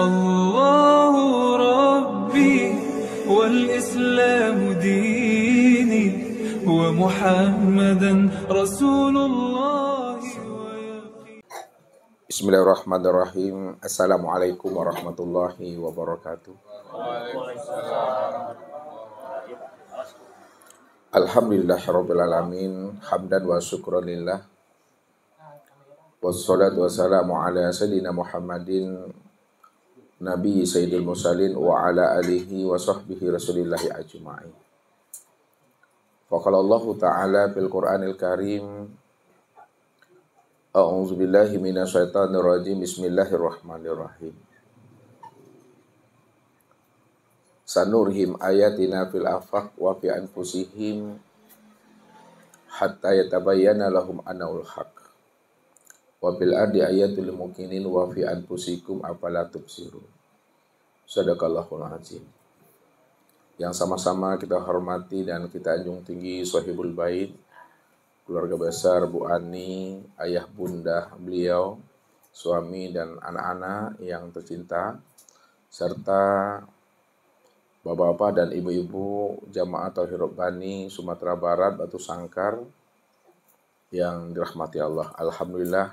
الله ربي والإسلام ديني ومحمدا رسول الله. Bismillahirrahmanirrahim. Assalamualaikum warahmatullahi wabarakatuh. Alhamdulillahirabbil alamin, hamdan wa syukran lillah. Wassalatu wassalamu ala sayyidina Muhammadin Nabi Sayyidil Mursalin wa ala alihi wa sahbihi rasulillahi ajma'in. Faqala Allah Ta'ala fil Qur'anil Karim, A'udzu billahi minasyaitonir rajim. Bismillahirrahmanirrahim. Sanurhim ayatina fil afaq wa fi anfusihim hatta yatabayyana lahum annahul haq. Wa bil ardi ayatul mukminin wa fi anfusikum afala tubsirun. Shadaqallahul azim. Yang sama-sama kita hormati dan kita anjung tinggi Sahibul Bait, keluarga besar Bu Ani, ayah bunda beliau, suami dan anak-anak yang tercinta, serta bapak-bapak dan ibu-ibu jamaah Tauhid Rabbani Sumatera Barat Batu Sangkar yang dirahmati Allah. Alhamdulillah,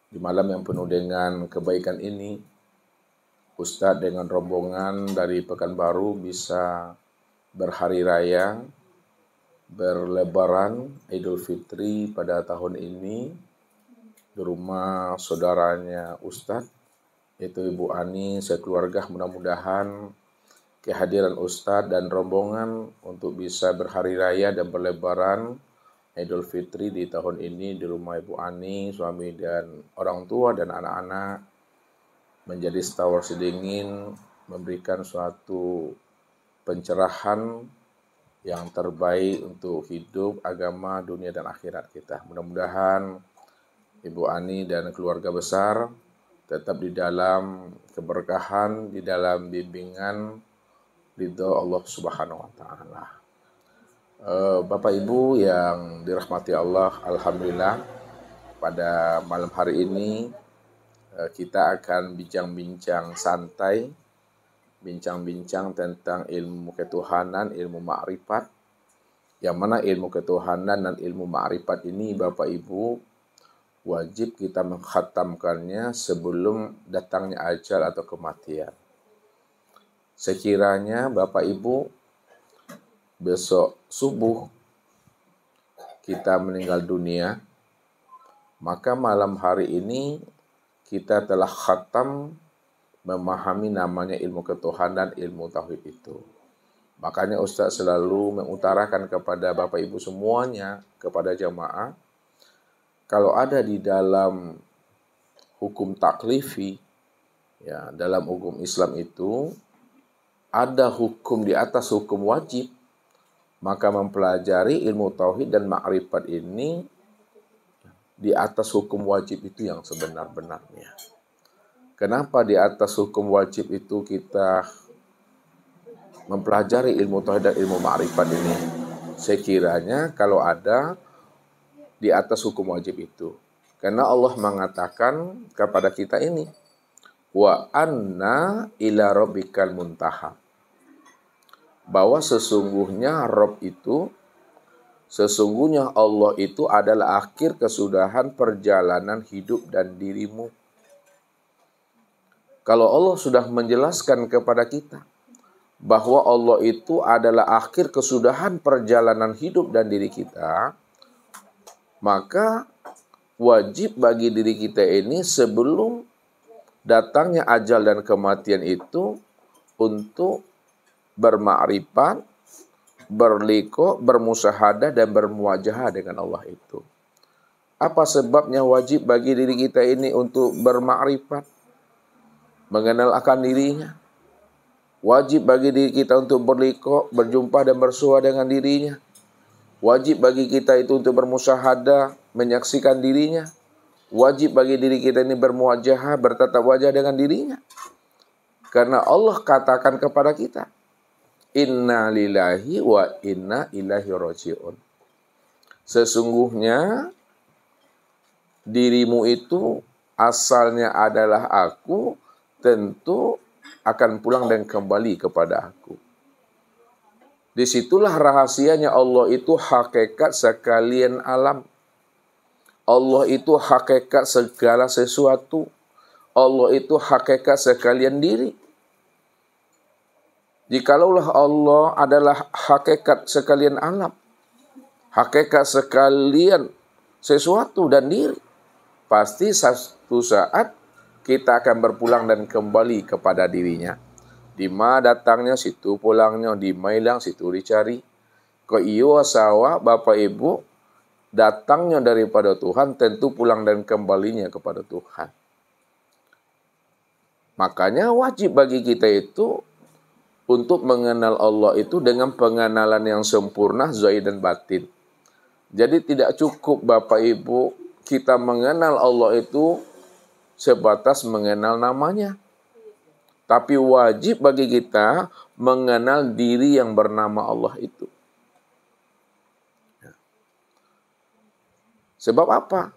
di malam yang penuh dengan kebaikan ini, Ustadz dengan rombongan dari Pekanbaru bisa berhari raya, berlebaran Idul Fitri pada tahun ini di rumah saudaranya Ustadz, yaitu Ibu Ani, sekeluarga. Mudah-mudahan kehadiran Ustadz dan rombongan untuk bisa berhari raya dan berlebaran Idul Fitri di tahun ini di rumah Ibu Ani, suami dan orang tua dan anak-anak, menjadi setawar sedingin, memberikan suatu pencerahan yang terbaik untuk hidup, agama, dunia, dan akhirat kita. Mudah-mudahan Ibu Ani dan keluarga besar tetap di dalam keberkahan, di dalam bimbingan ridho Allah Subhanahu wa Ta'ala. Bapak Ibu yang dirahmati Allah, alhamdulillah pada malam hari ini kita akan bincang-bincang santai, bincang-bincang tentang ilmu ketuhanan, ilmu ma'rifat, yang mana ilmu ketuhanan dan ilmu ma'rifat ini Bapak Ibu wajib kita mengkhatamkannya sebelum datangnya ajal atau kematian. Sekiranya Bapak Ibu besok subuh kita meninggal dunia, maka malam hari ini kita telah khatam memahami namanya ilmu ketuhanan, ilmu tauhid itu. Makanya Ustaz selalu mengutarakan kepada Bapak Ibu semuanya, kepada jamaah, kalau ada di dalam hukum taklifi, ya, dalam hukum Islam itu ada hukum di atas hukum wajib, maka mempelajari ilmu tauhid dan ma'rifat ini di atas hukum wajib itu yang sebenar-benarnya. Kenapa di atas hukum wajib itu kita mempelajari ilmu tauhid dan ilmu ma'rifat ini? Sekiranya kalau ada di atas hukum wajib itu. Karena Allah mengatakan kepada kita ini, wa anna ila rabbikal muntaha. Bahwa sesungguhnya Rabb itu, sesungguhnya Allah itu adalah akhir kesudahan perjalanan hidup dan dirimu. Kalau Allah sudah menjelaskan kepada kita bahwa Allah itu adalah akhir kesudahan perjalanan hidup dan diri kita, maka wajib bagi diri kita ini sebelum datangnya ajal dan kematian itu untuk bermakrifat, berliqa, bermusyahadah, dan bermuwajahah dengan Allah itu. Apa sebabnya wajib bagi diri kita ini untuk bermakrifat, mengenal akan dirinya? Wajib bagi diri kita untuk berliqa, berjumpa dan bersua dengan dirinya. Wajib bagi kita itu untuk bermusyahadah, menyaksikan dirinya. Wajib bagi diri kita ini bermuwajahah, bertatap wajah dengan dirinya. Karena Allah katakan kepada kita, inna lillahi wa inna ilaihi raji'un. Sesungguhnya dirimu itu asalnya adalah aku tentu akan pulang dan kembali kepada aku. Disitulah rahasianya Allah itu hakikat sekalian alam. Allah itu hakikat segala sesuatu. Allah itu hakikat sekalian diri. Jikalau Allah adalah hakikat sekalian alam, hakikat sekalian sesuatu dan diri, pasti satu saat kita akan berpulang dan kembali kepada dirinya. Di mana datangnya, situ pulangnya, di mana hilang, situ dicari. Ko iyo sawa, Bapak Ibu, datangnya daripada Tuhan, tentu pulang dan kembalinya kepada Tuhan. Makanya wajib bagi kita itu untuk mengenal Allah itu dengan pengenalan yang sempurna, zahir dan batin. Jadi tidak cukup Bapak Ibu kita mengenal Allah itu sebatas mengenal namanya. Tapi wajib bagi kita mengenal diri yang bernama Allah itu. Sebab apa?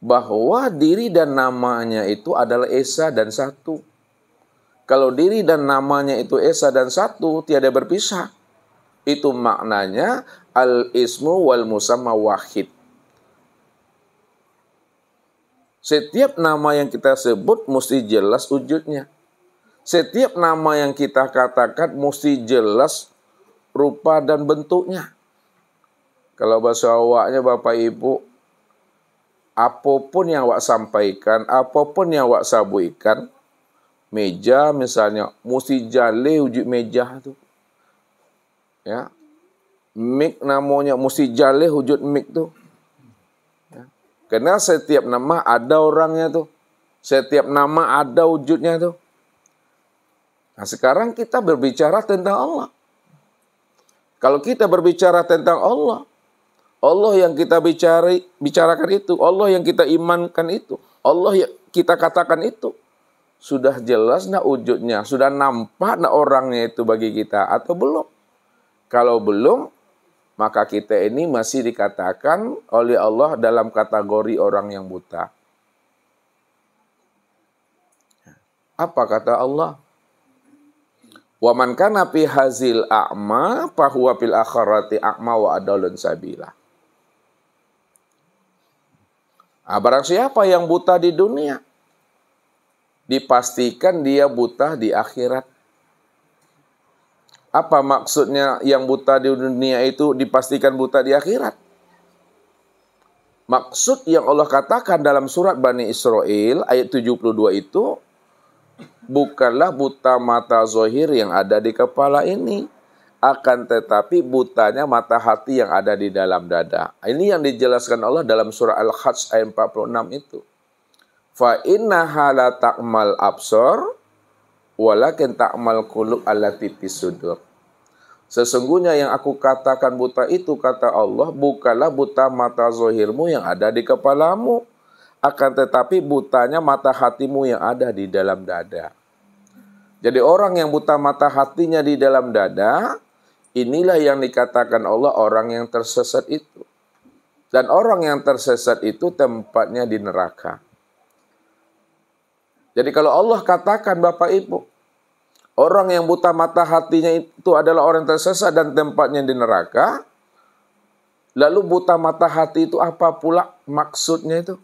Bahwa diri dan namanya itu adalah esa dan satu. Kalau diri dan namanya itu esa dan satu, tiada berpisah. Itu maknanya al-ismu wal musamma wahid. Setiap nama yang kita sebut mesti jelas wujudnya. Setiap nama yang kita katakan mesti jelas rupa dan bentuknya. Kalau bahasa awaknya Bapak Ibu, apapun yang awak sampaikan, apapun yang awak sabuikan, meja misalnya, mesti jale wujud meja itu. Ya. Mik namanya mesti jale wujud mik tuh. Karena setiap nama ada orangnya tuh. Setiap nama ada wujudnya tuh. Nah sekarang kita berbicara tentang Allah. Kalau kita berbicara tentang Allah, Allah yang kita bicarakan itu, Allah yang kita imankan itu, Allah yang kita katakan itu, sudah jelas nak wujudnya, sudah nampak nak orangnya itu bagi kita atau belum? Kalau belum, maka kita ini masih dikatakan oleh Allah dalam kategori orang yang buta. Apa kata Allah? Wa man kana fi hazil a'ma fa huwa fil akhirati a'ma wa adallun sabila. Barang siapa yang buta di dunia, dipastikan dia buta di akhirat. Apa maksudnya yang buta di dunia itu dipastikan buta di akhirat? Maksud yang Allah katakan dalam surat Bani Israel ayat 72 itu bukanlah buta mata zahir yang ada di kepala ini, akan tetapi butanya mata hati yang ada di dalam dada. Ini yang dijelaskan Allah dalam surah Al-Hajj ayat 46 itu. Fa innaha la ta'mal absar walakin ta'mal qulub allati fis sudur. Sesungguhnya yang aku katakan buta itu, kata Allah, bukanlah buta mata zahirmu yang ada di kepalamu, akan tetapi butanya mata hatimu yang ada di dalam dada. Jadi orang yang buta mata hatinya di dalam dada, inilah yang dikatakan Allah orang yang tersesat itu. Dan orang yang tersesat itu tempatnya di neraka. Jadi kalau Allah katakan Bapak Ibu, orang yang buta mata hatinya itu adalah orang tersesat dan tempatnya di neraka. Lalu buta mata hati itu apa pula maksudnya itu?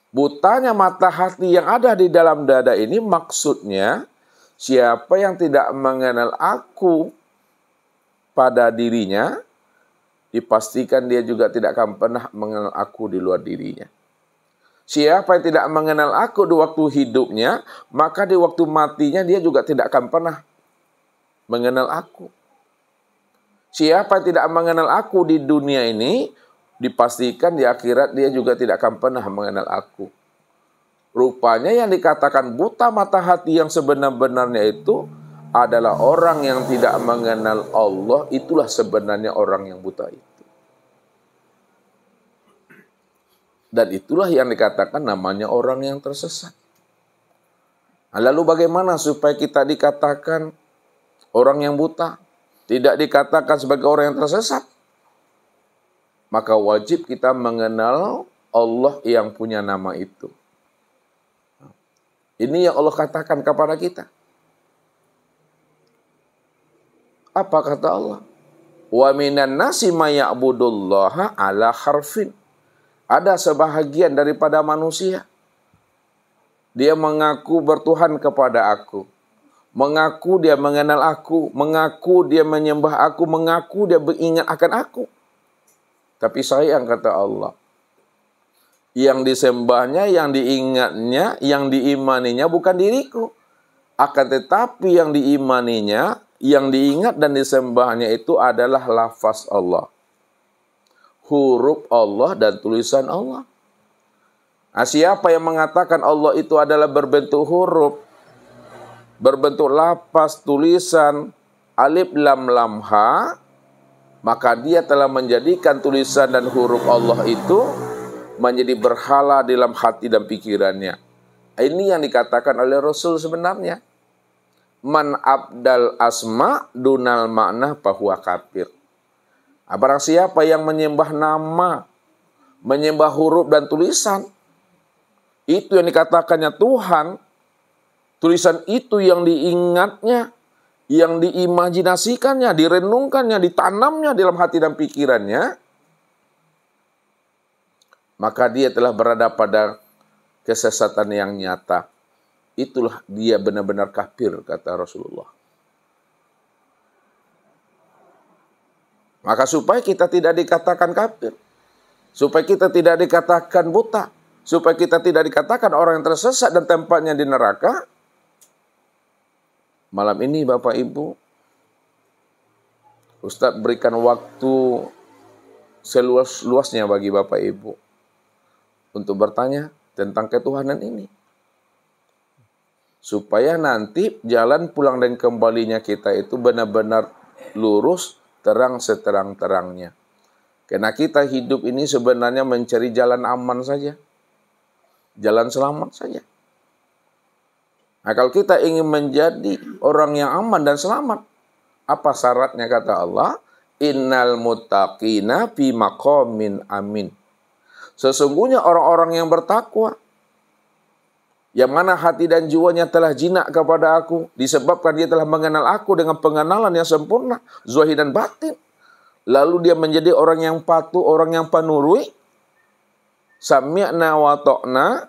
Butanya mata hati yang ada di dalam dada ini maksudnya siapa yang tidak mengenal aku pada dirinya, dipastikan dia juga tidak akan pernah mengenal aku di luar dirinya. Siapa yang tidak mengenal aku di waktu hidupnya, maka di waktu matinya dia juga tidak akan pernah mengenal aku. Siapa yang tidak mengenal aku di dunia ini, dipastikan di akhirat dia juga tidak akan pernah mengenal aku. Rupanya yang dikatakan buta mata hati yang sebenar-benarnya itu adalah orang yang tidak mengenal Allah, itulah sebenarnya orang yang buta itu. Dan itulah yang dikatakan namanya orang yang tersesat. Nah, lalu bagaimana supaya kita dikatakan orang yang buta? Tidak dikatakan sebagai orang yang tersesat. Maka wajib kita mengenal Allah yang punya nama itu. Ini yang Allah katakan kepada kita. Apa kata Allah? Wa minan nasi may ya'budullaha ala harfin. Ada sebahagian daripada manusia, dia mengaku bertuhan kepada aku, mengaku dia mengenal aku, mengaku dia menyembah aku, mengaku dia beringat akan aku. Tapi sayang, kata Allah, yang disembahnya, yang diingatnya, yang diimaninya bukan diriku. Akan tetapi yang diimaninya, yang diingat dan disembahnya itu adalah lafaz Allah, huruf Allah dan tulisan Allah. Nah, siapa yang mengatakan Allah itu adalah berbentuk huruf, berbentuk lafaz, tulisan, alif, lam, lam, ha, maka dia telah menjadikan tulisan dan huruf Allah itu menjadi berhala dalam hati dan pikirannya. Ini yang dikatakan oleh Rasul sebenarnya. Man abdal asma dunal makna bahwa kafir. Nah, barang siapa yang menyembah nama, menyembah huruf dan tulisan, itu yang dikatakannya Tuhan, tulisan itu yang diingatnya, yang diimajinasikannya, direnungkannya, ditanamnya dalam hati dan pikirannya, maka dia telah berada pada kesesatan yang nyata. Itulah dia benar-benar kafir, kata Rasulullah. Maka supaya kita tidak dikatakan kafir, supaya kita tidak dikatakan buta, supaya kita tidak dikatakan orang yang tersesat dan tempatnya di neraka, malam ini Bapak Ibu, Ustadz berikan waktu seluas-luasnya bagi Bapak Ibu untuk bertanya tentang ketuhanan ini. Supaya nanti jalan pulang dan kembalinya kita itu benar-benar lurus, terang seterang-terangnya. Karena kita hidup ini sebenarnya mencari jalan aman saja, jalan selamat saja. Nah, kalau kita ingin menjadi orang yang aman dan selamat, apa syaratnya kata Allah? Innal muttaqina fi maqamin amin. Sesungguhnya orang-orang yang bertakwa, yang mana hati dan jiwanya telah jinak kepada aku, disebabkan dia telah mengenal aku dengan pengenalan yang sempurna, zahir dan batin. Lalu dia menjadi orang yang patuh, orang yang penurut. Sami'na wa ta'na.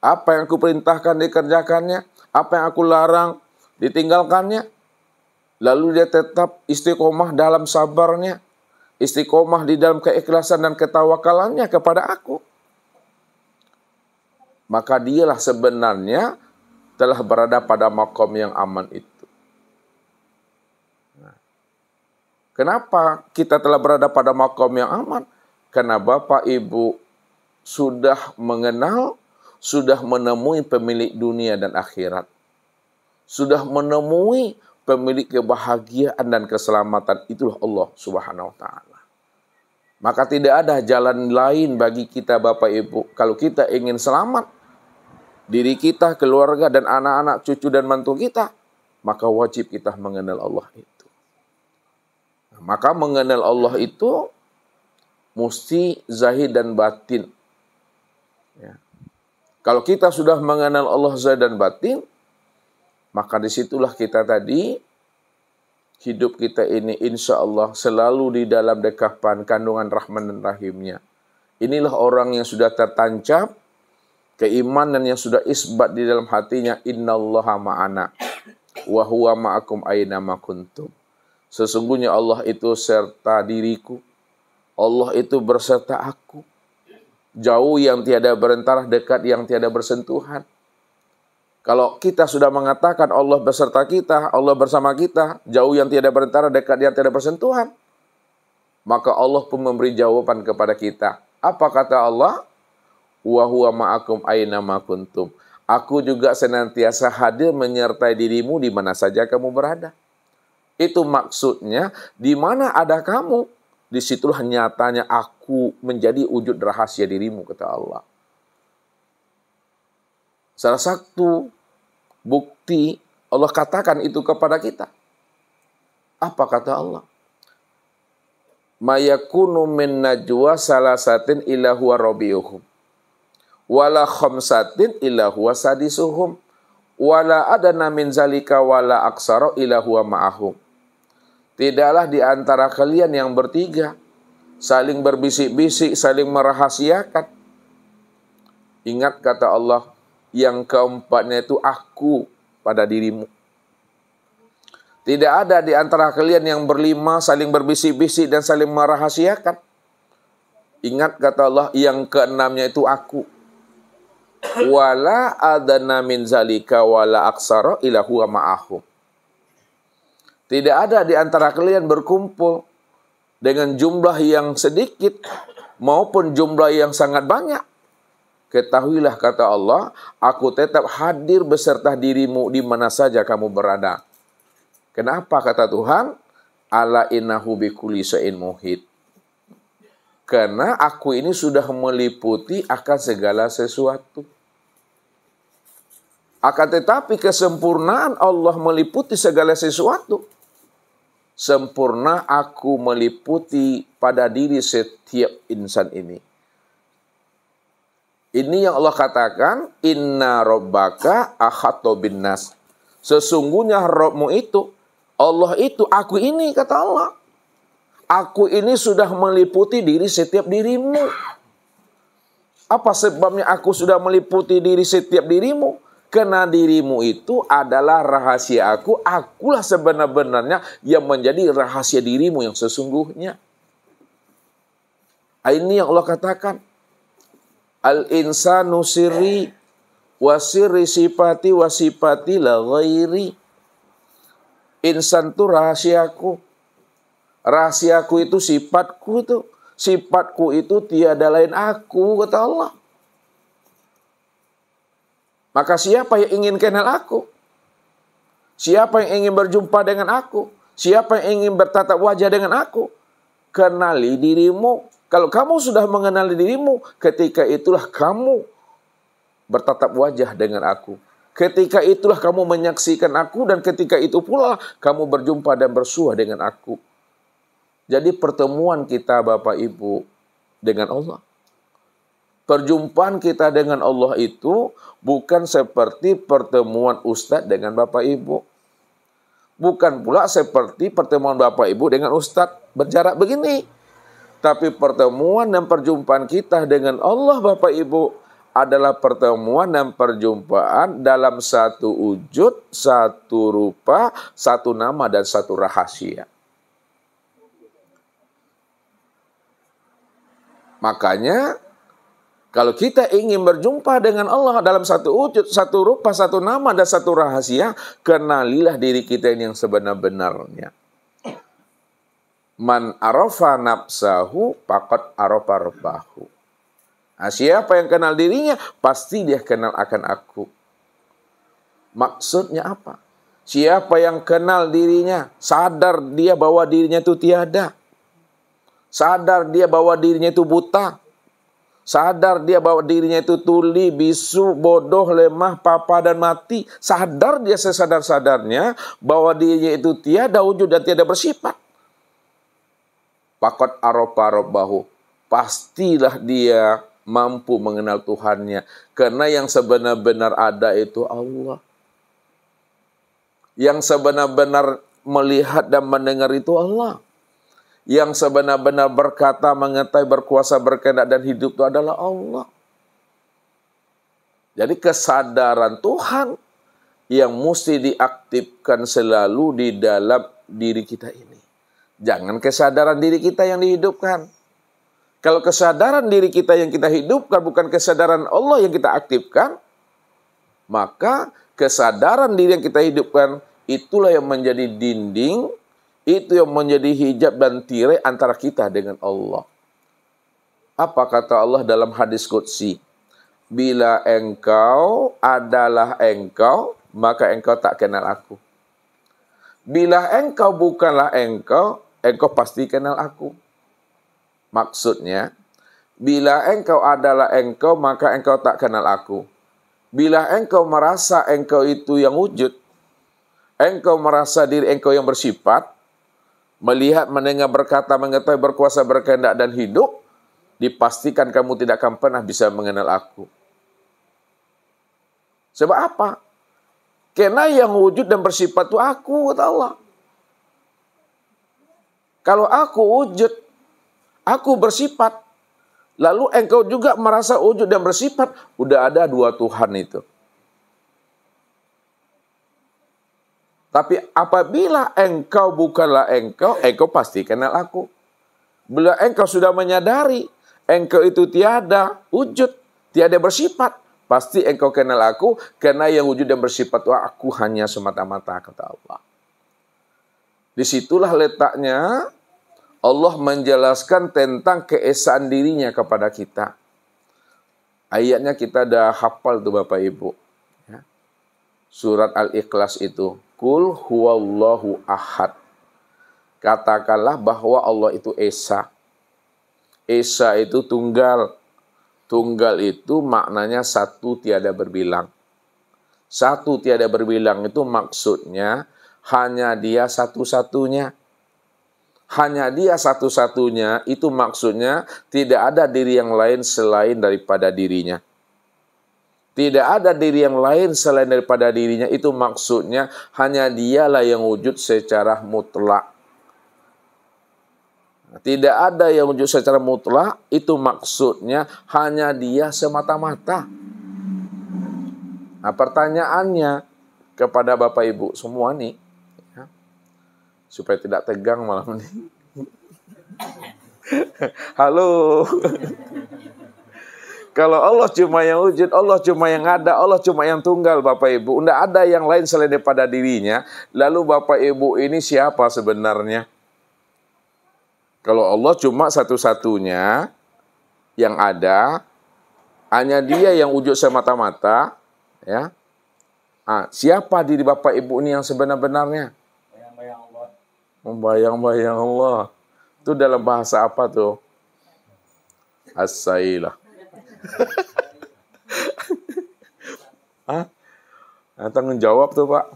Apa yang aku perintahkan dikerjakannya, apa yang aku larang ditinggalkannya. Lalu dia tetap istiqomah dalam sabarnya, istiqomah di dalam keikhlasan dan ketawakalannya kepada aku. Maka dialah sebenarnya telah berada pada makom yang aman itu. Nah, kenapa kita telah berada pada makom yang aman? Karena Bapak Ibu sudah mengenal, sudah menemui pemilik dunia dan akhirat. Sudah menemui pemilik kebahagiaan dan keselamatan, itulah Allah Subhanahu wa ta'ala. Maka tidak ada jalan lain bagi kita Bapak Ibu. Kalau kita ingin selamat, diri kita, keluarga, dan anak-anak, cucu, dan mantu kita, maka wajib kita mengenal Allah itu. Maka mengenal Allah itu mesti zahir dan batin. Ya. Kalau kita sudah mengenal Allah zahir dan batin, maka disitulah kita tadi, hidup kita ini insya Allah selalu di dalam dekapan kandungan Rahman dan Rahimnya. Inilah orang yang sudah tertancap keimanan yang sudah isbat di dalam hatinya, innallaha ma'ana wa huwa ma'akum aina ma kuntum. Sesungguhnya Allah itu serta diriku, Allah itu berserta aku. Jauh yang tiada berantara, dekat yang tiada bersentuhan. Kalau kita sudah mengatakan Allah beserta kita, Allah bersama kita, jauh yang tiada berantara, dekat yang tiada bersentuhan, maka Allah pun memberi jawaban kepada kita. Apa kata Allah? Wa huwa ma'akum aina ma kuntum. Aku juga senantiasa hadir menyertai dirimu di mana saja kamu berada. Itu maksudnya, di mana ada kamu, disitulah nyatanya aku menjadi wujud rahasia dirimu, kata Allah. Salah satu bukti Allah katakan itu kepada kita. Apa kata Allah? Ma yakunu min najwa salasatin illa huwa rabi'uhum wala khamsatin illa huwa sadisuhum wala adana min zalika wala aksara illa huwa ma'ahum. Tidaklah di antara kalian yang bertiga saling berbisik-bisik, saling merahasiakan. Ingat kata Allah, yang keempatnya itu aku pada dirimu. Tidak ada di antara kalian yang berlima saling berbisik-bisik dan saling merahasiakan. Ingat kata Allah, yang keenamnya itu aku. Wala adana min zalika wala aksara illa huwa ma'ahum. Tidak ada di antara kalian berkumpul dengan jumlah yang sedikit maupun jumlah yang sangat banyak. Ketahuilah kata Allah, aku tetap hadir beserta dirimu di mana saja kamu berada. Kenapa kata Tuhan? Ala innahu bikulli syai'in muhit. Karena aku ini sudah meliputi akan segala sesuatu. Akan tetapi kesempurnaan Allah meliputi segala sesuatu. Sempurna aku meliputi pada diri setiap insan ini. Ini yang Allah katakan, inna rabbaka ahatta binnas. Sesungguhnya Rabbmu itu, Allah itu, aku ini kata Allah. Aku ini sudah meliputi diri setiap dirimu. Apa sebabnya aku sudah meliputi diri setiap dirimu? Karena dirimu itu adalah rahasia aku. Akulah sebenar-benarnya yang menjadi rahasia dirimu yang sesungguhnya. Ini yang Allah katakan. Al-insanu sirri wa sirri sifati wa sifati la ghairi. Insan itu rahasiaku. Rahasiaku itu sifatku itu. Sifatku itu tiada lain aku, kata Allah. Maka siapa yang ingin kenal aku? Siapa yang ingin berjumpa dengan aku? Siapa yang ingin bertatap wajah dengan aku? Kenali dirimu. Kalau kamu sudah mengenali dirimu, ketika itulah kamu bertatap wajah dengan aku. Ketika itulah kamu menyaksikan aku, dan ketika itu pula kamu berjumpa dan bersua dengan aku. Jadi pertemuan kita Bapak Ibu dengan Allah. Perjumpaan kita dengan Allah itu bukan seperti pertemuan Ustadz dengan Bapak Ibu. Bukan pula seperti pertemuan Bapak Ibu dengan Ustadz berjarak begini. Tapi pertemuan dan perjumpaan kita dengan Allah Bapak Ibu adalah pertemuan dan perjumpaan dalam satu wujud, satu rupa, satu nama dan satu rahasia. Makanya kalau kita ingin berjumpa dengan Allah dalam satu wujud, satu rupa, satu nama dan satu rahasia, kenalilah diri kita ini yang sebenar-benarnya. Man arafa nafsahu faqad arafa rabbahu. Nah, siapa yang kenal dirinya, pasti dia kenal akan aku. Maksudnya apa? Siapa yang kenal dirinya, sadar dia bahwa dirinya itu tiada. Sadar dia bahwa dirinya itu buta. Sadar dia bahwa dirinya itu tuli, bisu, bodoh, lemah, papa, dan mati. Sadar dia sesadar-sadarnya bahwa dirinya itu tiada wujud dan tiada bersifat. Faqad arafa rabbahu. Pastilah dia mampu mengenal Tuhannya. Karena yang sebenar-benar ada itu Allah. Yang sebenar-benar melihat dan mendengar itu Allah. Yang sebenar-benar berkata, mengetahui, berkuasa, berkehendak dan hidup itu adalah Allah. Jadi kesadaran Tuhan yang mesti diaktifkan selalu di dalam diri kita ini. Jangan kesadaran diri kita yang dihidupkan. Kalau kesadaran diri kita yang kita hidupkan bukan kesadaran Allah yang kita aktifkan, maka kesadaran diri yang kita hidupkan itulah yang menjadi dinding, itu yang menjadi hijab dan tirai antara kita dengan Allah. Apa kata Allah dalam hadis qudsi? Bila engkau adalah engkau, maka engkau tak kenal aku. Bila engkau bukanlah engkau, engkau pasti kenal aku. Maksudnya, bila engkau adalah engkau, maka engkau tak kenal aku. Bila engkau merasa engkau itu yang wujud, engkau merasa diri engkau yang bersifat, melihat, mendengar, berkata, mengetahui, berkuasa, berkehendak, dan hidup, dipastikan kamu tidak akan pernah bisa mengenal aku. Sebab apa? Karena yang wujud dan bersifat itu aku, kata Allah. Kalau aku wujud, aku bersifat, lalu engkau juga merasa wujud dan bersifat, udah ada dua Tuhan itu. Tapi apabila engkau bukanlah engkau pasti kenal aku. Bila engkau sudah menyadari, engkau itu tiada wujud, tiada bersifat, pasti engkau kenal aku, karena yang wujud dan bersifat itu aku hanya semata-mata, kata Allah. Disitulah letaknya Allah menjelaskan tentang keesaan dirinya kepada kita. Ayatnya kita dah hafal tuh Bapak Ibu. Ya. Surat Al-Ikhlas itu. Qul huwallahu ahad. Katakanlah bahwa Allah itu Esa. Esa itu tunggal. Tunggal itu maknanya satu tiada berbilang. Satu tiada berbilang itu maksudnya hanya dia satu-satunya. Hanya dia satu-satunya itu maksudnya tidak ada diri yang lain selain daripada dirinya. Tidak ada diri yang lain selain daripada dirinya, itu maksudnya hanya dialah yang wujud secara mutlak. Tidak ada yang wujud secara mutlak, itu maksudnya hanya dia semata-mata. Nah, pertanyaannya kepada Bapak Ibu semua nih, ya, supaya tidak tegang malam ini. Halo. Kalau Allah cuma yang wujud, Allah cuma yang ada, Allah cuma yang tunggal Bapak Ibu. Tidak ada yang lain selain daripada dirinya. Lalu Bapak Ibu ini siapa sebenarnya? Kalau Allah cuma satu-satunya yang ada, hanya dia yang wujud semata-mata, ya. Siapa diri Bapak Ibu ini yang sebenar-benarnya? Bayang-bayang Allah. Membayang-bayang Allah. Itu dalam bahasa apa tuh? As-sailah. Tanggung jawab tuh Pak.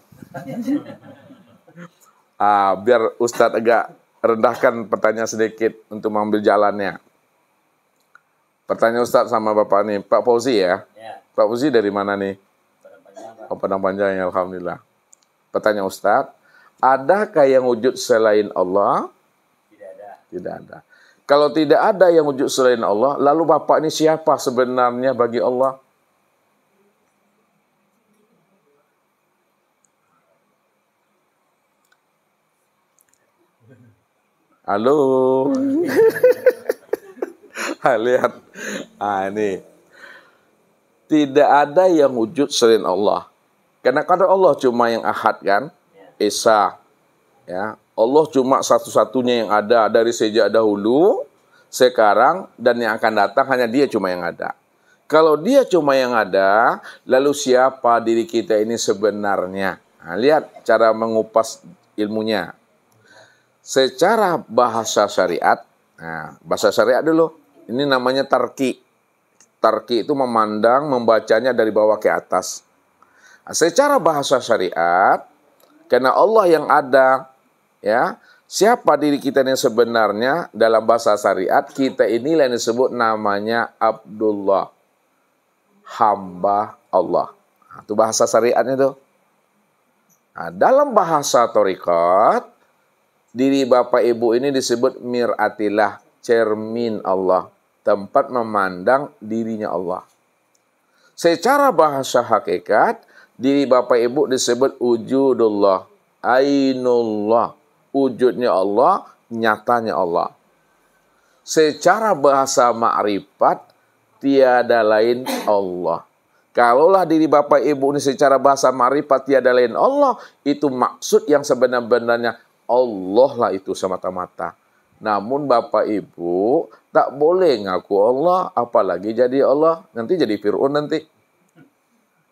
Biar Ustadz agak rendahkan pertanyaan sedikit untuk mengambil jalannya. Pertanyaan Ustadz sama Bapak nih, Pak Fauzi ya? Ya. Pak Fauzi dari mana nih? Padang Panjang, Pak. Oh, Padang Panjang ya, alhamdulillah. Pertanyaan Ustadz, adakah yang wujud selain Allah? Tidak ada. Tidak ada. Kalau tidak ada yang wujud selain Allah, lalu Bapak ini siapa sebenarnya bagi Allah? Halo. Lihat. Ini. Tidak ada yang wujud selain Allah. Karena kata Allah cuma yang ahad kan? Esa. Ya. Allah cuma satu-satunya yang ada dari sejak dahulu, sekarang, dan yang akan datang hanya dia cuma yang ada. Kalau dia cuma yang ada, lalu siapa diri kita ini sebenarnya? Nah, lihat cara mengupas ilmunya. Secara bahasa syariat, bahasa syariat dulu, ini namanya tarki. Tarki itu memandang, membacanya dari bawah ke atas. Nah, secara bahasa syariat, karena Allah yang ada, ya, siapa diri kita yang sebenarnya dalam bahasa syariat, kita inilah yang disebut namanya Abdullah, hamba Allah. Nah, itu bahasa syariatnya tuh. Nah, dalam bahasa thariqat, diri Bapak Ibu ini disebut mir'atillah, cermin Allah, tempat memandang dirinya Allah. Secara bahasa hakikat, diri Bapak Ibu disebut wujudullah, ainullah, wujudnya Allah, nyatanya Allah. Secara bahasa ma'rifat, tiada lain Allah. Kalaulah diri Bapak Ibu ini secara bahasa ma'rifat tiada lain Allah, itu maksud yang sebenar-benarnya Allah lah itu semata-mata. Namun Bapak Ibu tak boleh ngaku Allah, apalagi jadi Allah. Nanti jadi Fir'aun nanti.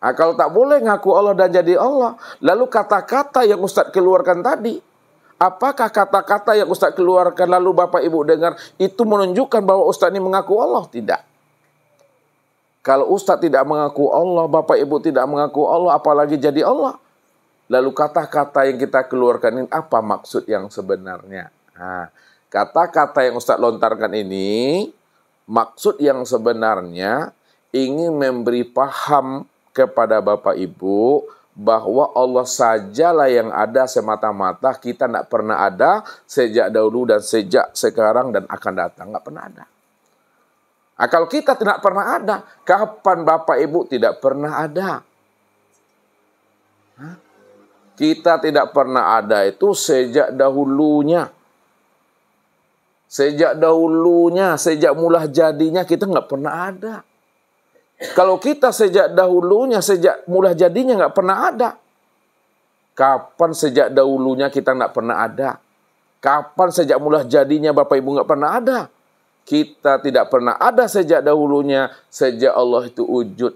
Kalau tak boleh ngaku Allah dan jadi Allah, lalu kata-kata yang Ustadz keluarkan tadi, apakah kata-kata yang Ustadz keluarkan lalu Bapak Ibu dengar, itu menunjukkan bahwa Ustadz ini mengaku Allah? Tidak. Kalau Ustadz tidak mengaku Allah, Bapak Ibu tidak mengaku Allah, apalagi jadi Allah. Lalu kata-kata yang kita keluarkan ini apa maksud yang sebenarnya? Nah, kata-kata yang Ustadz lontarkan ini, maksud yang sebenarnya ingin memberi paham kepada Bapak Ibu bahwa Allah sajalah yang ada semata-mata, kita tidak pernah ada sejak dahulu dan sejak sekarang dan akan datang, nggak pernah ada. Nah, kalau kita tidak pernah ada, kapan Bapak Ibu tidak pernah ada? Kita tidak pernah ada itu sejak dahulunya. Sejak dahulunya, sejak mula jadinya kita nggak pernah ada. Kalau kita sejak dahulunya, sejak mula jadinya nggak pernah ada. Kapan sejak dahulunya kita nggak pernah ada? Kapan sejak mula jadinya Bapak Ibu nggak pernah ada? Kita tidak pernah ada sejak dahulunya, sejak Allah itu wujud.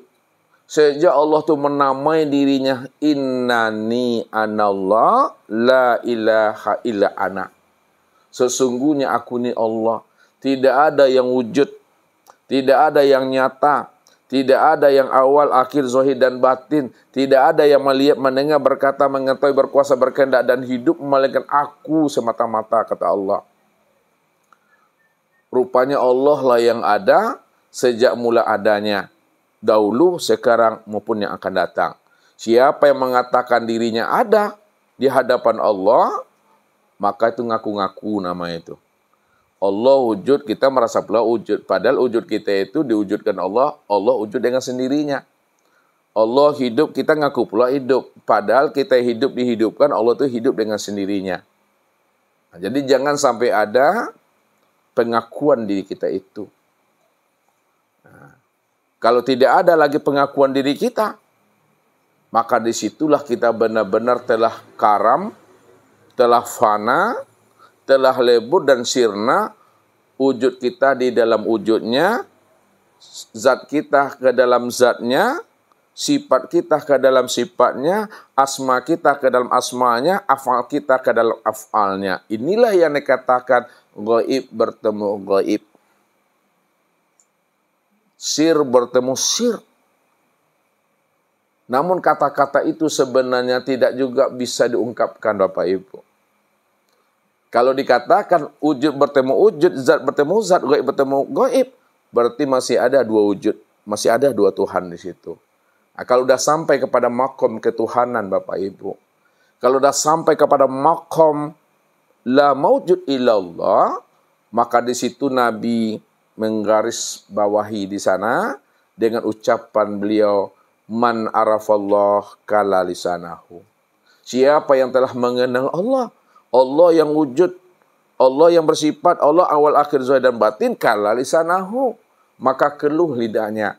Sejak Allah itu menamai dirinya, innani anallah, la ilaha illa ana. Sesungguhnya aku ini Allah. Tidak ada yang wujud. Tidak ada yang nyata. Tidak ada yang awal, akhir, zahir, dan batin. Tidak ada yang melihat, mendengar, berkata, mengetahui, berkuasa, berkehendak, dan hidup, melainkan aku semata-mata, kata Allah. Rupanya Allah lah yang ada sejak mula adanya. Dahulu, sekarang, maupun yang akan datang. Siapa yang mengatakan dirinya ada di hadapan Allah, maka itu ngaku-ngaku nama itu. Allah wujud, kita merasa pula wujud. Padahal wujud kita itu diwujudkan Allah, Allah wujud dengan sendirinya. Allah hidup, kita ngaku pula hidup. Padahal kita hidup dihidupkan, Allah itu hidup dengan sendirinya. Nah, jadi jangan sampai ada pengakuan diri kita itu. Nah, kalau tidak ada lagi pengakuan diri kita, maka disitulah kita benar-benar telah karam, telah fana, telah lebur dan sirna, wujud kita di dalam wujudnya, zat kita ke dalam zatnya, sifat kita ke dalam sifatnya, asma kita ke dalam asmanya, afal kita ke dalam afalnya. Inilah yang dikatakan gaib bertemu gaib. Sir bertemu sir. Namun kata-kata itu sebenarnya tidak juga bisa diungkapkan Bapak Ibu. Kalau dikatakan wujud bertemu wujud, zat bertemu zat, gaib bertemu gaib, berarti masih ada dua wujud, masih ada dua Tuhan di situ. Nah, kalau sudah sampai kepada makom ketuhanan Bapak Ibu, kalau sudah sampai kepada makom la maujud illallah, maka di situ Nabi menggaris bawahi di sana dengan ucapan beliau, man arafallah kala lisanahu. Siapa yang telah mengenal Allah, Allah yang wujud, Allah yang bersifat, Allah awal akhir zahir dan batin, kala lisanahu, maka keluh lidahnya.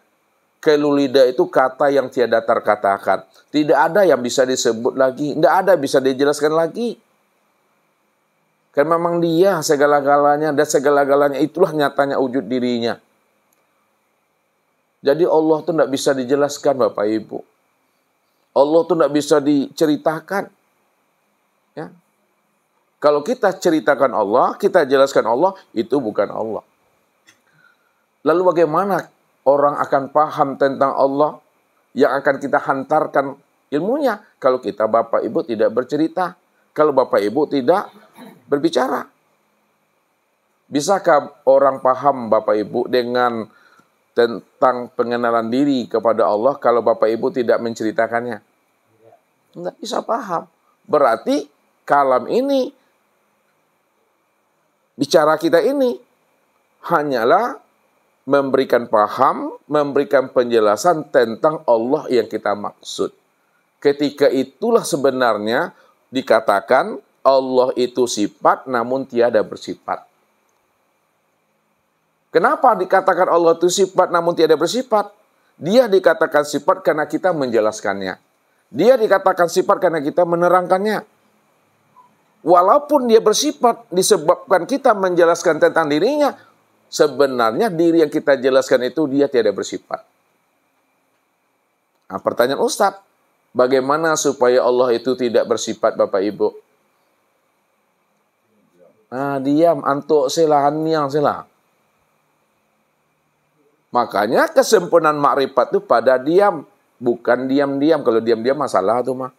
Keluh lidah itu kata yang tiada terkatakan. Tidak ada yang bisa disebut lagi, tidak ada bisa dijelaskan lagi. Karena memang dia segala-galanya, dan segala-galanya itulah nyatanya wujud dirinya. Jadi Allah itu tidak bisa dijelaskan Bapak Ibu. Allah itu tidak bisa diceritakan. Ya. Kalau kita ceritakan Allah, kita jelaskan Allah, itu bukan Allah. Lalu bagaimana orang akan paham tentang Allah yang akan kita hantarkan ilmunya? Kalau kita Bapak Ibu tidak bercerita, kalau Bapak Ibu tidak berbicara. Bisakah orang paham Bapak Ibu dengan tentang pengenalan diri kepada Allah kalau Bapak Ibu tidak menceritakannya? Tidak bisa paham. Berarti kalam ini, bicara kita ini hanyalah memberikan paham, memberikan penjelasan tentang Allah yang kita maksud. Ketika itulah sebenarnya dikatakan Allah itu sifat namun tiada bersifat. Kenapa dikatakan Allah itu sifat namun tiada bersifat? Dia dikatakan sifat karena kita menjelaskannya. Dia dikatakan sifat karena kita menerangkannya. Walaupun dia bersifat disebabkan kita menjelaskan tentang dirinya, sebenarnya diri yang kita jelaskan itu dia tiada bersifat. Nah, pertanyaan Ustadz, bagaimana supaya Allah itu tidak bersifat Bapak Ibu? Nah, diam, antuk silah, niang silah. Makanya kesempurnaan makrifat itu pada diam, bukan diam-diam. Kalau diam-diam masalah tuh mah.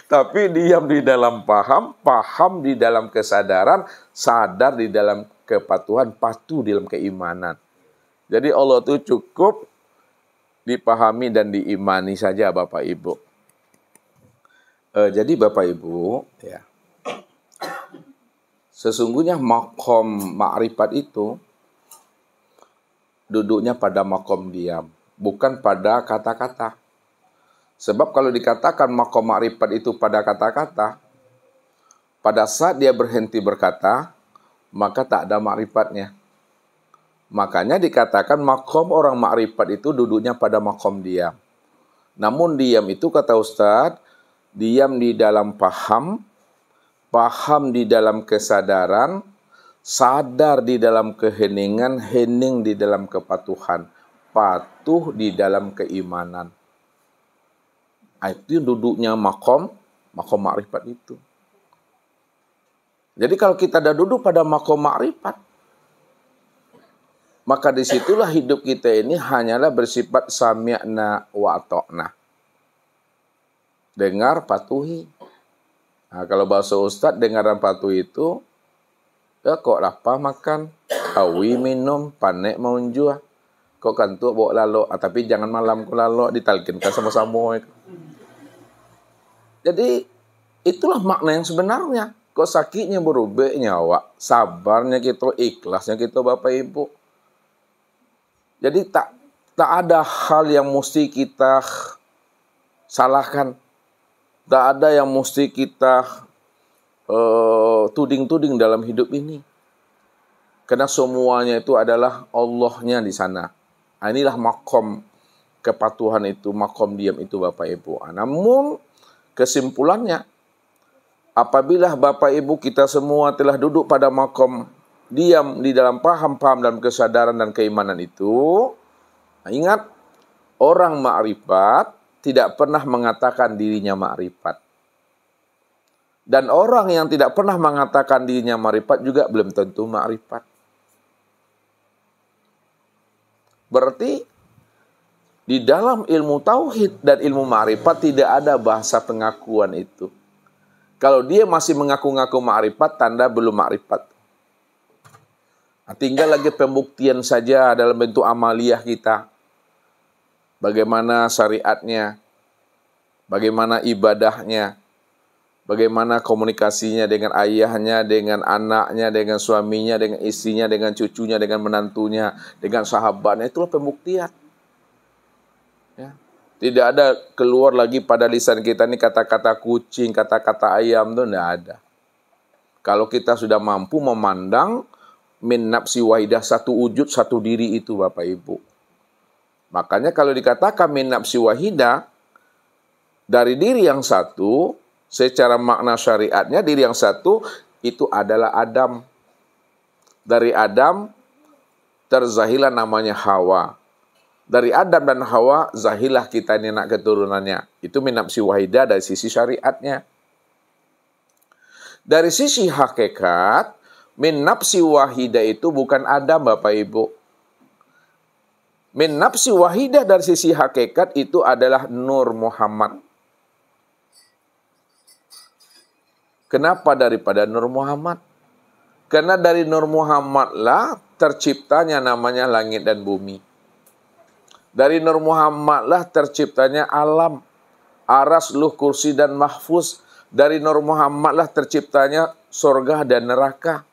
Tapi diam di dalam paham, paham di dalam kesadaran, sadar di dalam kepatuhan, patuh di dalam keimanan. Jadi Allah itu cukup dipahami dan diimani saja Bapak Ibu. Jadi Bapak Ibu, ya, sesungguhnya makom ma'rifat itu duduknya pada makom diam, bukan pada kata-kata. Sebab kalau dikatakan makom ma'rifat itu pada kata-kata, pada saat dia berhenti berkata, maka tak ada ma'rifatnya. Makanya dikatakan makom orang ma'rifat itu duduknya pada makom diam. Namun diam itu kata Ustadz, diam di dalam paham, paham di dalam kesadaran, sadar di dalam keheningan, hening di dalam kepatuhan, patuh di dalam keimanan. Itu duduknya makom ma'rifat itu. Jadi kalau kita dah duduk pada makom ma'rifat, maka disitulah hidup kita ini hanyalah bersifat sami'na wa ata'na. Dengar, patuhi. Nah, kalau bahasa Ustadz, dengar dan patuhi itu, ya kok lapar makan, awi minum, panek maunjua, kok kantuk bawa lalu, tapi jangan malam ku lalu, ditalkinkan sama-sama. Jadi, itulah makna yang sebenarnya. Kok sakitnya berubah nyawa, sabarnya kita, ikhlasnya kita Bapak Ibu. Jadi tak ada hal yang mesti kita salahkan. Tak ada yang mesti kita tuding-tuding dalam hidup ini. Karena semuanya itu adalah Allahnya di sana. Nah, inilah makom kepatuhan itu, makom diam itu Bapak Ibu. Namun kesimpulannya, apabila Bapak Ibu kita semua telah duduk pada makom diam di dalam paham-paham dalam kesadaran dan keimanan itu, ingat, orang ma'rifat tidak pernah mengatakan dirinya ma'rifat. Dan orang yang tidak pernah mengatakan dirinya ma'rifat juga belum tentu ma'rifat. Berarti di dalam ilmu tauhid dan ilmu ma'rifat tidak ada bahasa pengakuan itu. Kalau dia masih mengaku-ngaku ma'rifat, tanda belum ma'rifat. Tinggal lagi pembuktian saja dalam bentuk amaliyah kita. Bagaimana syariatnya, bagaimana ibadahnya, bagaimana komunikasinya dengan ayahnya, dengan anaknya, dengan suaminya, dengan istrinya, dengan cucunya, dengan menantunya, dengan sahabatnya. Itulah pembuktian. Ya. Tidak ada keluar lagi pada lisan kita ini kata-kata kucing, kata-kata ayam, itu tidak ada. Kalau kita sudah mampu memandang min nafsi wahidah, satu wujud, satu diri itu Bapak Ibu. Makanya kalau dikatakan min nafsi wahidah, dari diri yang satu, secara makna syariatnya diri yang satu itu adalah Adam. Dari Adam terzahilah namanya Hawa. Dari Adam dan Hawa zahilah kita ini anak keturunannya. Itu min nafsi wahidah dari sisi syariatnya. Dari sisi hakikat, min nafsi wahidah itu bukan Adam Bapak Ibu. Min nafsi wahidah dari sisi hakikat itu adalah Nur Muhammad. Kenapa daripada Nur Muhammad? Karena dari Nur Muhammad lah terciptanya namanya langit dan bumi. Dari Nur Muhammad lah terciptanya alam, aras, luh, kursi dan mahfuz. Dari Nur Muhammad lah terciptanya surga dan neraka.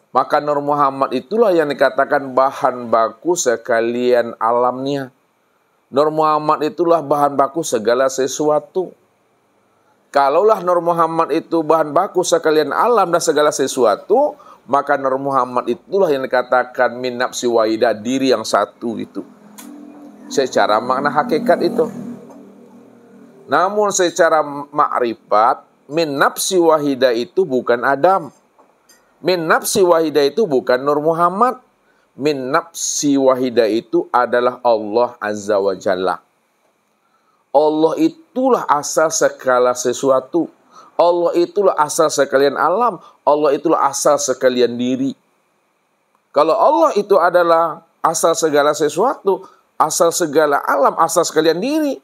Maka Nur Muhammad itulah yang dikatakan bahan baku sekalian alamnya. Nur Muhammad itulah bahan baku segala sesuatu. Kalaulah Nur Muhammad itu bahan baku sekalian alam dan segala sesuatu, maka Nur Muhammad itulah yang dikatakan min nafsi wahidah, diri yang satu itu. Secara makna hakikat itu. Namun secara ma'rifat, min nafsi wahidah itu bukan Adam. Min nafsi wahidah itu bukan Nur Muhammad. Min nafsi wahidah itu adalah Allah Azza wa Jalla. Allah itulah asal segala sesuatu. Allah itulah asal sekalian alam. Allah itulah asal sekalian diri. Kalau Allah itu adalah asal segala sesuatu, asal segala alam, asal sekalian diri,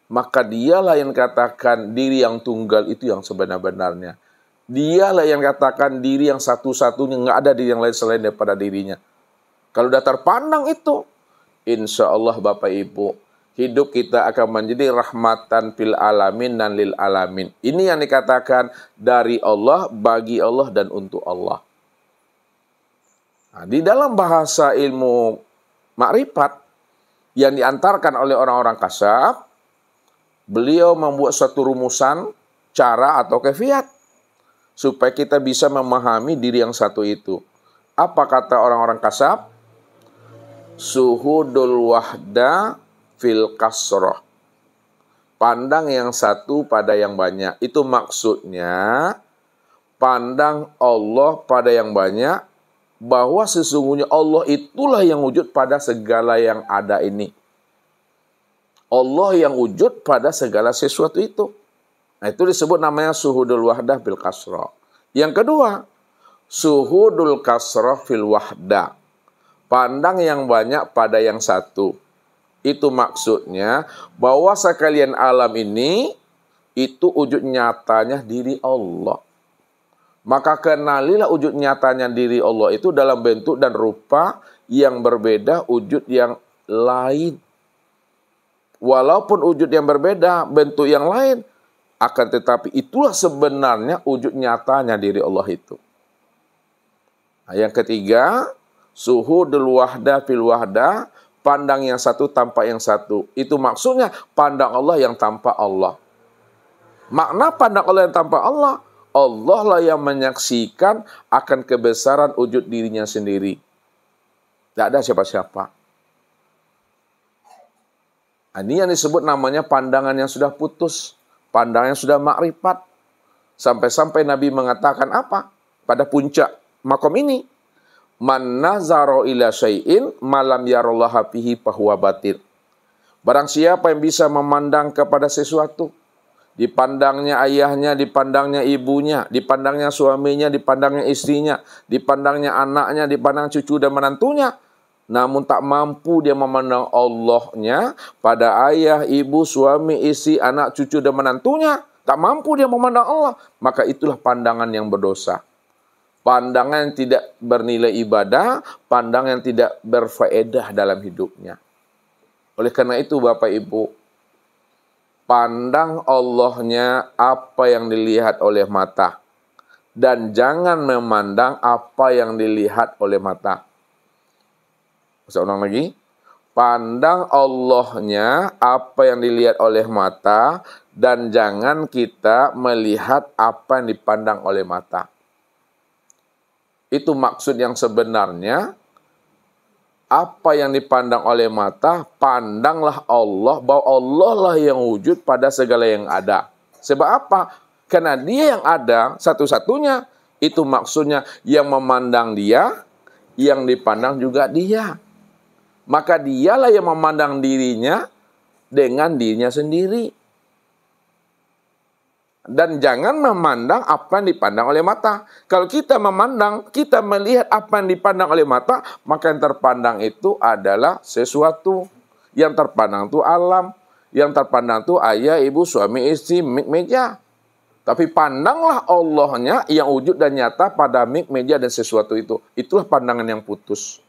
maka dialah yang katakan diri yang tunggal itu yang sebenar-benarnya. Dialah yang katakan diri yang satu-satunya, nggak ada diri yang lain selain daripada dirinya. Kalau sudah terpandang itu, insya Allah Bapak Ibu, hidup kita akan menjadi rahmatan fil alamin dan lil alamin. Ini yang dikatakan dari Allah, bagi Allah, dan untuk Allah. Nah, di dalam bahasa ilmu makrifat yang diantarkan oleh orang-orang kasyaf, beliau membuat suatu rumusan, cara atau kefiat, supaya kita bisa memahami diri yang satu itu. Apa kata orang-orang kasyaf? Suhudul wahda fil kasroh. Pandang yang satu pada yang banyak. Itu maksudnya, pandang Allah pada yang banyak, bahwa sesungguhnya Allah itulah yang wujud pada segala yang ada ini. Allah yang wujud pada segala sesuatu itu. Nah, itu disebut namanya suhudul wahdah fil kasroh. Yang kedua, suhudul kasroh fil wahdah. Pandang yang banyak pada yang satu. Itu maksudnya bahwa sekalian alam ini itu wujud nyatanya diri Allah. Maka kenalilah wujud nyatanya diri Allah itu dalam bentuk dan rupa yang berbeda, wujud yang lain. Walaupun wujud yang berbeda, bentuk yang lain, akan tetapi itulah sebenarnya wujud nyatanya diri Allah itu. Nah, yang ketiga, suhudul wahda fil wahda, pandang yang satu tanpa yang satu. Itu maksudnya pandang Allah yang tanpa Allah. Makna pandang Allah yang tanpa Allah, Allah lah yang menyaksikan akan kebesaran wujud dirinya sendiri. Tidak ada siapa-siapa. Ini yang disebut namanya pandangan yang sudah putus. Pandangan yang sudah makrifat. Sampai-sampai Nabi mengatakan apa? Pada puncak makom ini. Man nazaro ila syai'in malam yarallaha fihi fahuwa batil. Barang siapa yang bisa memandang kepada sesuatu, dipandangnya ayahnya, dipandangnya ibunya, dipandangnya suaminya, dipandangnya istrinya, dipandangnya anaknya, dipandang cucu dan menantunya, namun tak mampu dia memandang Allahnya pada ayah, ibu, suami, istri, anak, cucu dan menantunya, tak mampu dia memandang Allah, maka itulah pandangan yang berdosa. Pandangan yang tidak bernilai ibadah, pandangan yang tidak berfaedah dalam hidupnya. Oleh karena itu Bapak Ibu, pandang Allahnya apa yang dilihat oleh mata. Dan jangan memandang apa yang dilihat oleh mata. Saya ulang lagi. Pandang Allahnya apa yang dilihat oleh mata. Dan jangan kita melihat apa yang dipandang oleh mata. Itu maksud yang sebenarnya. Apa yang dipandang oleh mata, pandanglah Allah, bahwa Allah lah yang wujud pada segala yang ada. Sebab apa? Karena dia yang ada, satu-satunya. Itu maksudnya yang memandang dia, yang dipandang juga dia. Maka dialah yang memandang dirinya dengan dirinya sendiri. Dan jangan memandang apa yang dipandang oleh mata. Kalau kita memandang, kita melihat apa yang dipandang oleh mata, maka yang terpandang itu adalah sesuatu. Yang terpandang itu alam. Yang terpandang itu ayah, ibu, suami, istri, mik, meja. Tapi pandanglah Allahnya yang wujud dan nyata pada mik, meja, dan sesuatu itu. Itulah pandangan yang putus.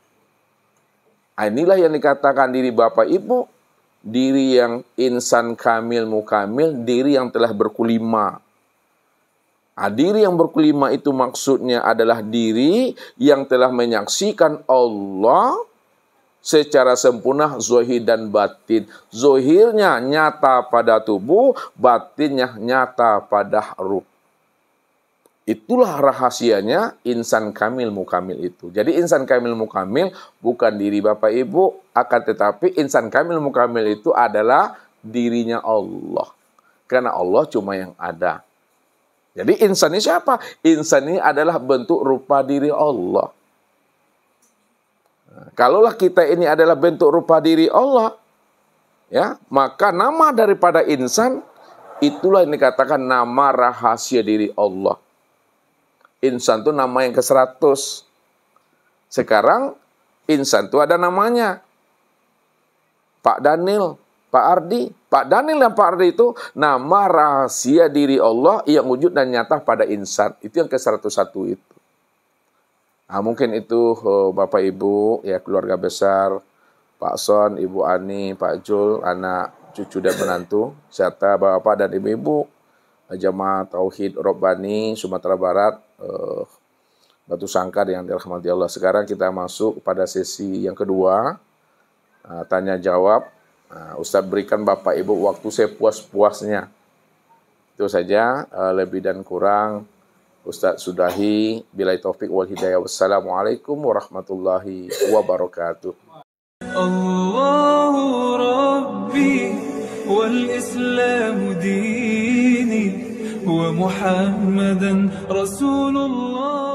Inilah yang dikatakan diri Bapak Ibu. Diri yang insan kamil mukamil, diri yang telah berkulima. Diri yang berkulima itu maksudnya adalah diri yang telah menyaksikan Allah secara sempurna zahir dan batin. Zahirnya nyata pada tubuh, batinnya nyata pada ruh. Itulah rahasianya insan kamil mukamil itu. Jadi insan kamil mukamil bukan diri Bapak Ibu, akan tetapi insan kamil mukamil itu adalah dirinya Allah. Karena Allah cuma yang ada. Jadi insan ini siapa? Insan ini adalah bentuk rupa diri Allah. Kalaulah kita ini adalah bentuk rupa diri Allah, ya, maka nama daripada insan itulah yang dikatakan nama rahasia diri Allah. Insan itu nama yang ke-100. Sekarang insan itu ada namanya. Pak Daniel, Pak Ardi. Pak Daniel dan Pak Ardi itu nama rahasia diri Allah yang wujud dan nyata pada insan. Itu yang ke-101 itu. Mungkin itu Bapak Ibu, ya keluarga besar Pak Son, Ibu Ani, Pak Jul, anak cucu dan menantu, serta bapak dan ibu-ibu Jamaah Tauhid Robbani Sumatera Barat, Batu Sangkar yang dirahmati Allah. Sekarang kita masuk pada sesi yang kedua, tanya jawab. Ustadz berikan Bapak Ibu waktu sepuas-puasnya. Itu saja, lebih dan kurang Ustadz sudahi. Bilai taufik wal hidayah. Wassalamualaikum warahmatullahi wabarakatuh. الله ربي والإسلام ديني ومحمدا رسول الله